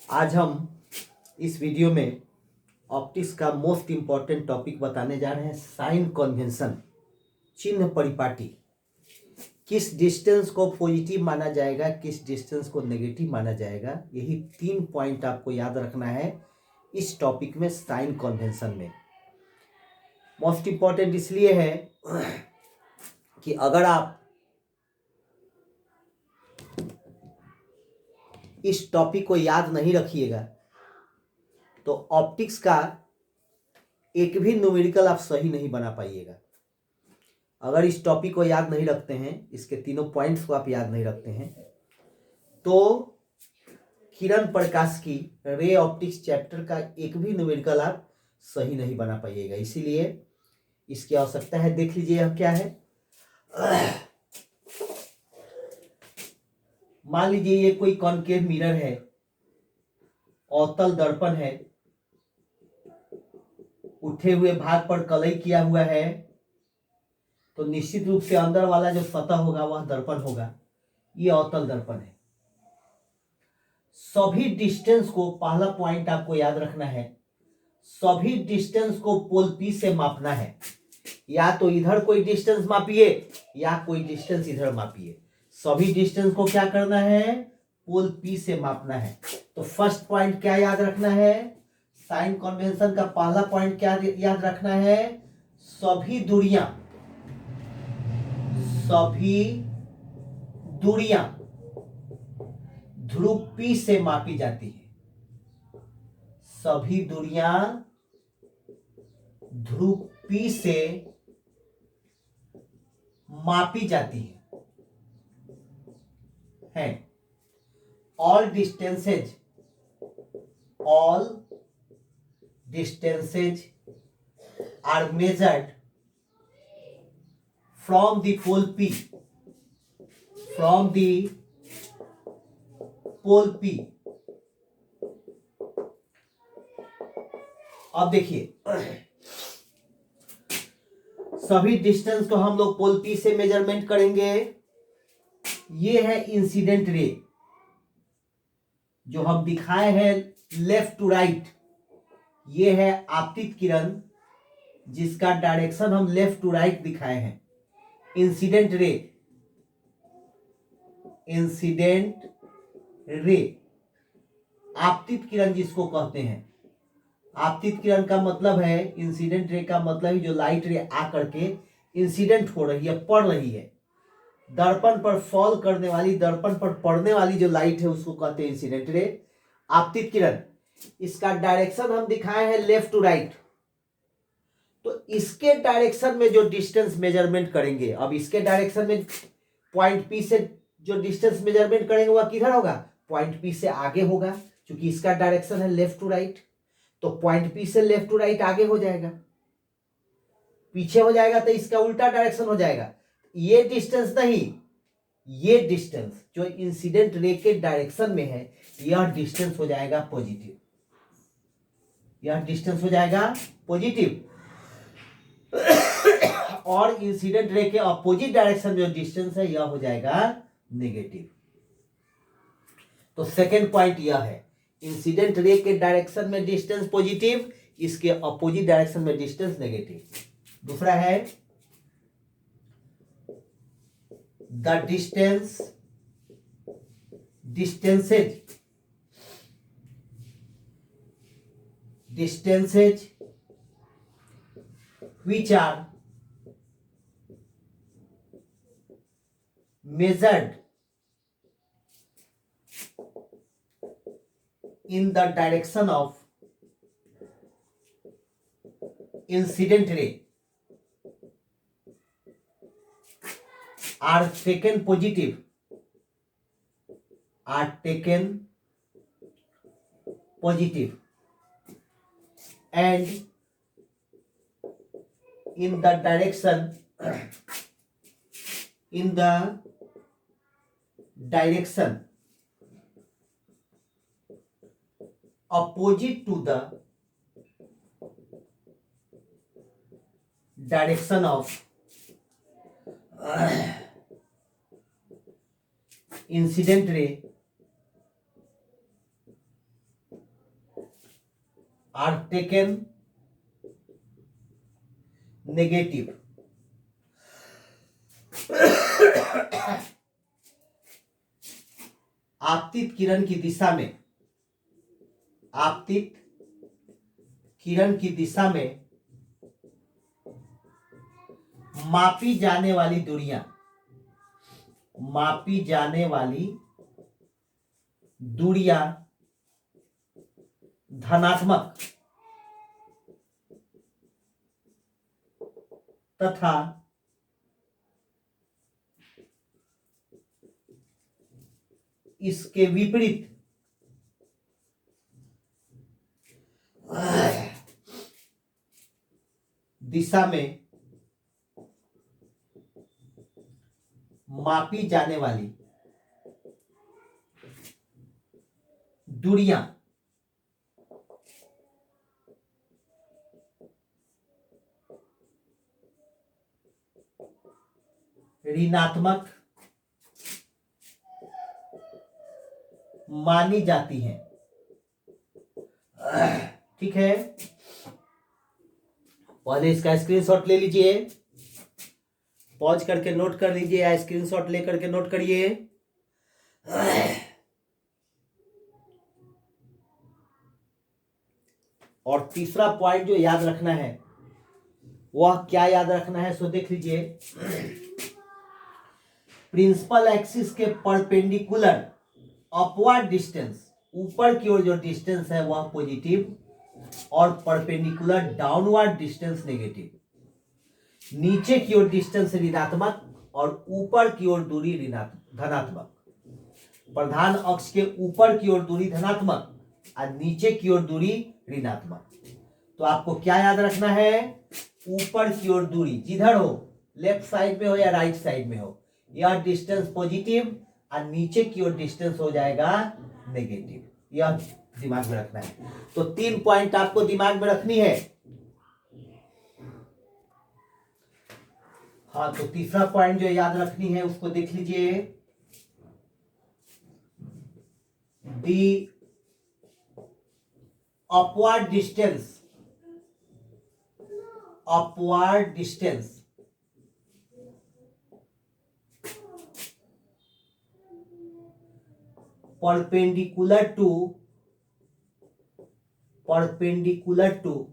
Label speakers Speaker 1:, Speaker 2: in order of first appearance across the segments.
Speaker 1: आज हम इस वीडियो में ऑप्टिक्स का मोस्ट इम्पॉर्टेंट टॉपिक बताने जा रहे हैं, साइन कन्वेंशन, चिन्ह परिपाटी। किस डिस्टेंस को पॉजिटिव माना जाएगा, किस डिस्टेंस को नेगेटिव माना जाएगा, यही 3 पॉइंट आपको याद रखना है इस टॉपिक में, साइन कन्वेंशन में। मोस्ट इम्पॉर्टेंट इसलिए है कि अगर आप इस टॉपिक को याद नहीं रखिएगा तो ऑप्टिक्स का एक भी न्यूमेरिकल आप सही नहीं बना पाइएगा। अगर इस टॉपिक को याद नहीं रखते हैं, इसके तीनों पॉइंट्स को आप याद नहीं रखते हैं, तो किरण प्रकाश की रे ऑप्टिक्स चैप्टर का एक भी न्यूमेरिकल आप सही नहीं बना पाइएगा। इसीलिए इसकी आवश्यकता है। देख लीजिए यह क्या है। मान लीजिए ये कोई कॉनकेव मिरर है, अवतल दर्पण है, उठे हुए भाग पर कलई किया हुआ है, तो निश्चित रूप से अंदर वाला जो सतह होगा वह दर्पण होगा। ये अवतल दर्पण है। सभी डिस्टेंस को, पहला पॉइंट आपको याद रखना है, सभी डिस्टेंस को पोल पी से मापना है। या तो इधर कोई डिस्टेंस मापिए या कोई डिस्टेंस इधर मापिए, सभी डिस्टेंस को क्या करना है, पोल पी से मापना है। तो फर्स्ट पॉइंट क्या याद रखना है, साइन कन्वेंशन का पहला पॉइंट क्या याद रखना है, सभी दूरियां ध्रुव P से मापी जाती है। सभी दूरियां ध्रुव P से मापी जाती है। All distances are measured from the pole P, अब देखिए, सभी डिस्टेंस को हम लोग पोल P से मेजरमेंट करेंगे। ये है इंसिडेंट रे जो हम दिखाए हैं लेफ्ट टू राइट। ये है आपतित किरण जिसका डायरेक्शन हम लेफ्ट टू राइट दिखाए हैं। इंसिडेंट रे आपतित किरण जिसको कहते हैं। आपतित किरण का मतलब है, इंसिडेंट रे का मतलब है जो लाइट रे आकर के इंसिडेंट हो रही है, पड़ रही है, दर्पण पर फॉल करने वाली, दर्पण पर पड़ने वाली जो लाइट है उसको कहते हैं इंसिडेंट रे, आपतित किरण। इसका डायरेक्शन हम दिखाए हैं लेफ्ट टू राइट। तो इसके डायरेक्शन में जो डिस्टेंस मेजरमेंट करेंगे, अब इसके डायरेक्शन में पॉइंट P से जो डिस्टेंस मेजरमेंट करेंगे वह किधर होगा, पॉइंट P से आगे होगा, क्योंकि इसका डायरेक्शन है लेफ्ट टू राइट। तो पॉइंट P से लेफ्ट टू राइट आगे हो जाएगा, पीछे हो जाएगा तो इसका उल्टा डायरेक्शन हो जाएगा। ये डिस्टेंस नहीं, ये डिस्टेंस जो इंसिडेंट रे के डायरेक्शन में है, यह डिस्टेंस हो जाएगा पॉजिटिव, यह डिस्टेंस हो जाएगा पॉजिटिव। और इंसिडेंट रे के अपोजिट डायरेक्शन में जो डिस्टेंस है यह हो जाएगा नेगेटिव। तो सेकेंड पॉइंट यह है, इंसिडेंट रे के डायरेक्शन में डिस्टेंस पॉजिटिव, इसके अपोजिट डायरेक्शन में डिस्टेंस नेगेटिव। दूसरा है the distances which are measured in the direction of incident ray are taken positive, and in the direction opposite to the direction of incident ray are taken negative. आपतित किरण की दिशा में, आपतित किरण की दिशा में मापी जाने वाली दूरियां, मापी जाने वाली दूरियां धनात्मक तथा इसके विपरीत दिशा में मापी जाने वाली दूरियां ऋणात्मक मानी जाती हैं। ठीक है, पहले इसका स्क्रीनशॉट ले लीजिए, पॉज करके नोट कर लीजिए या स्क्रीनशॉट लेकर के नोट करिए। और तीसरा पॉइंट जो याद रखना है वह क्या याद रखना है, सो देख लीजिए। प्रिंसिपल एक्सिस के परपेंडिकुलर अपवर्ड डिस्टेंस, ऊपर की ओर जो डिस्टेंस है वह पॉजिटिव और परपेंडिकुलर डाउनवर्ड डिस्टेंस नेगेटिव। नीचे की ओर डिस्टेंस ऋणात्मक और ऊपर की ओर दूरी धनात्मक। प्रधान अक्ष के ऊपर की ओर दूरी धनात्मक और नीचे की ओर दूरी ऋणात्मक। तो आपको क्या याद रखना है, ऊपर की ओर दूरी जिधर हो, लेफ्ट साइड में हो या राइट साइड में हो, यह डिस्टेंस पॉजिटिव और नीचे की ओर डिस्टेंस हो जाएगा नेगेटिव। यह दिमाग में रखना है। तो 3 पॉइंट आपको दिमाग में रखनी है। हाँ, तो तीसरा पॉइंट जो याद रखनी है उसको देख लीजिए। दी upward distance, upward distance perpendicular to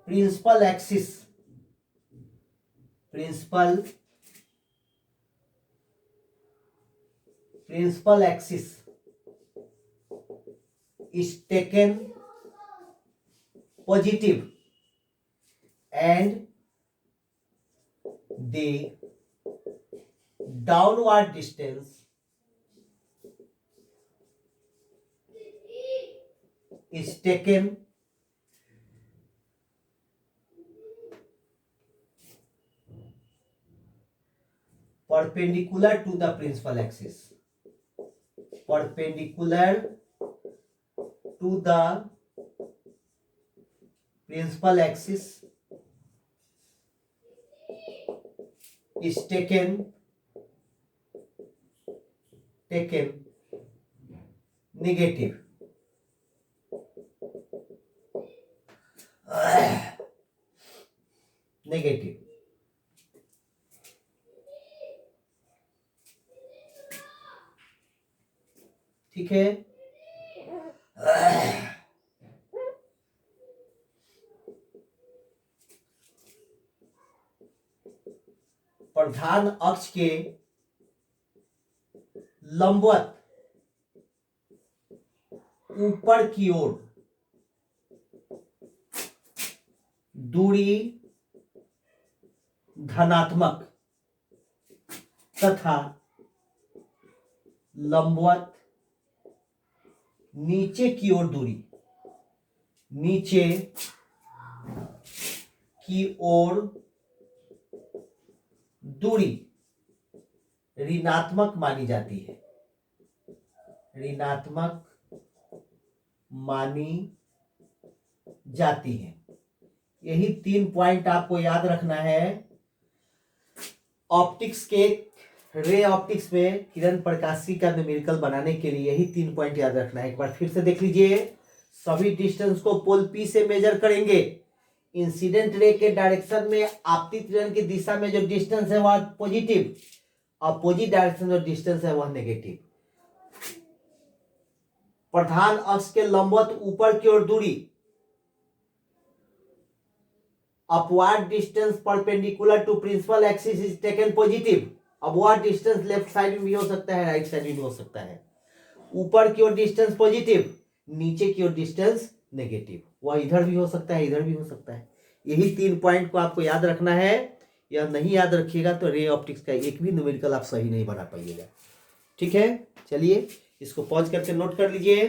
Speaker 1: principal axis, principal axis is taken positive and the downward distance is taken perpendicular to the principal axis, perpendicular to the principal axis is taken negative। Negative. ठीक है, प्रधान अक्ष के लंबवत ऊपर की ओर दूरी धनात्मक तथा लंबवत नीचे की ओर दूरी, नीचे की ओर दूरी ऋणात्मक मानी जाती है, ऋणात्मक मानी जाती है। यही 3 पॉइंट आपको याद रखना है। ऑप्टिक्स के रे ऑप्टिक्स में किरण प्रकाशी का न्यूमेरिकल बनाने के लिए यही 3 पॉइंट याद रखना है। एक बार फिर से देख लीजिए, सभी डिस्टेंस को पोल पी से मेजर करेंगे। इंसिडेंट रे के डायरेक्शन में आपतित किरण की दिशा में जो डिस्टेंस है वह पॉजिटिव, अपोजिट डायरेक्शन जो डिस्टेंस है वह नेगेटिव। प्रधान अक्ष के लंबवत ऊपर की ओर दूरी, upward distance perpendicular to principal axis is taken positive. Upward distance left side में भी हो सकता है, राइट साइड में भी हो सकता है। ऊपर की ओर डिस्टेंस पॉजिटिव, नीचे की ओर डिस्टेंस नेगेटिव, वह इधर भी हो सकता है, इधर भी हो सकता है। यही 3 पॉइंट को आपको याद रखना है। यह नहीं याद रखिएगा तो रे ऑप्टिक्स का एक भी न्यूमेरिकल आप सही नहीं बना पाइएगा। ठीक है, चलिए इसको पॉज करके नोट कर लीजिए।